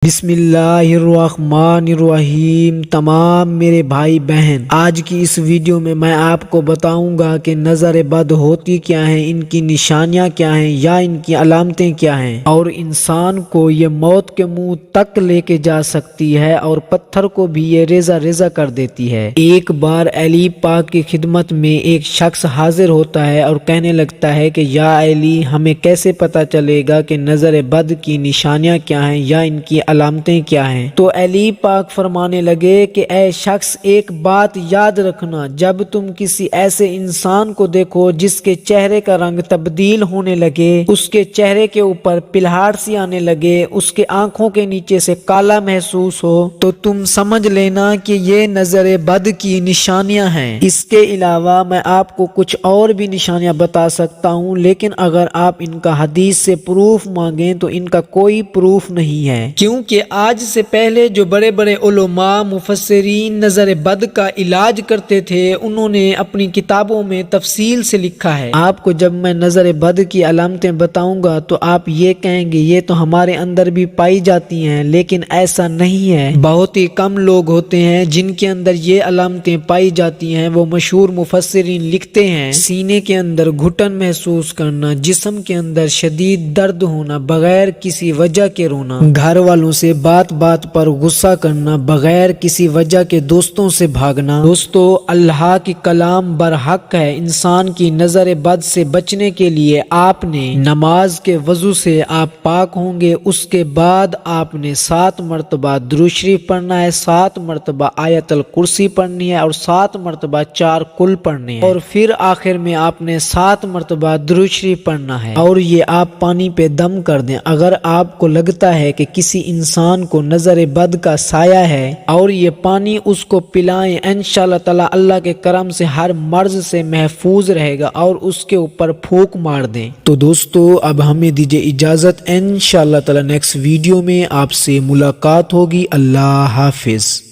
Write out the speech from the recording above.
بسم اللہ الرحمن الرحیم۔ تمام میرے بھائی بہن، آج کی اس ویڈیو میں میں آپ کو بتاؤں گا کہ نظر بد ہوتی کیا ہیں، ان کی نشانیاں کیا ہیں یا ان کی علامتیں کیا ہیں، اور انسان کو یہ موت کے منہ تک لے کے جا سکتی ہے اور پتھر کو بھی یہ ریزہ ریزہ کر دیتی ہے۔ ایک بار علی پاک کی خدمت میں ایک شخص حاضر ہوتا ہے اور کہنے لگتا ہے کہ یا علی، ہمیں کیسے پتا چلے گا کہ نظر بد کی نشانیاں کیا ہیں یا ان کی علامتیں کیا ہیں؟ تو علی پاک فرمانے لگے کہ اے شخص، ایک بات یاد رکھنا، جب تم کسی ایسے انسان کو دیکھو جس کے چہرے کا رنگ تبدیل ہونے لگے، اس کے چہرے کے اوپر پلہاٹ سی آنے لگے، اس کے آنکھوں کے نیچے سے کالا محسوس ہو، تو تم سمجھ لینا کہ یہ نظر بد کی نشانیاں ہیں۔ اس کے علاوہ میں آپ کو کچھ اور بھی نشانیاں بتا سکتا ہوں، لیکن اگر آپ ان کا حدیث سے پروف مانگیں تو ان کا کوئی پروف نہیں ہے، کیونکہ آج سے پہلے جو بڑے بڑے علماء مفسرین نظر بد کا علاج کرتے تھے، انہوں نے اپنی کتابوں میں تفصیل سے لکھا ہے۔ آپ کو جب میں نظر بد کی علامتیں بتاؤں گا تو آپ یہ کہیں گے یہ تو ہمارے اندر بھی پائی جاتی ہیں، لیکن ایسا نہیں ہے۔ بہت ہی کم لوگ ہوتے ہیں جن کے اندر یہ علامتیں پائی جاتی ہیں۔ وہ مشہور مفسرین لکھتے ہیں، سینے کے اندر گھٹن محسوس کرنا، جسم کے اندر شدید درد ہونا، بغیر کسی وجہ کے رونا، گھر والوں سے بات بات پر غصہ کرنا، بغیر کسی وجہ کے دوستوں سے بھاگنا۔ دوستو، اللہ کی کلام برحق ہے۔ انسان کی نظر بد سے بچنے کے لیے آپ نے نماز کے وضو سے آپ پاک ہوں گے، اس کے بعد آپ نے 7 مرتبہ درود شریف پڑھنا ہے، 7 مرتبہ آیت الکرسی پڑھنی ہے اور 7 مرتبہ 4 کل پڑھنے ہیں، اور پھر آخر میں آپ نے 7 مرتبہ درود شریف پڑھنا ہے، اور یہ آپ پانی پہ دم کر دیں۔ اگر آپ کو لگتا ہے کہ کسی انسان کو نظر بد کا سایہ ہے اور یہ پانی اس کو پلائیں، انشاءاللہ تعالی اللہ کے کرم سے ہر مرض سے محفوظ رہے گا، اور اس کے اوپر پھونک مار دیں۔ تو دوستو، اب ہمیں دیجیے اجازت، انشاءاللہ تعالی نیکسٹ ویڈیو میں آپ سے ملاقات ہوگی۔ اللہ حافظ۔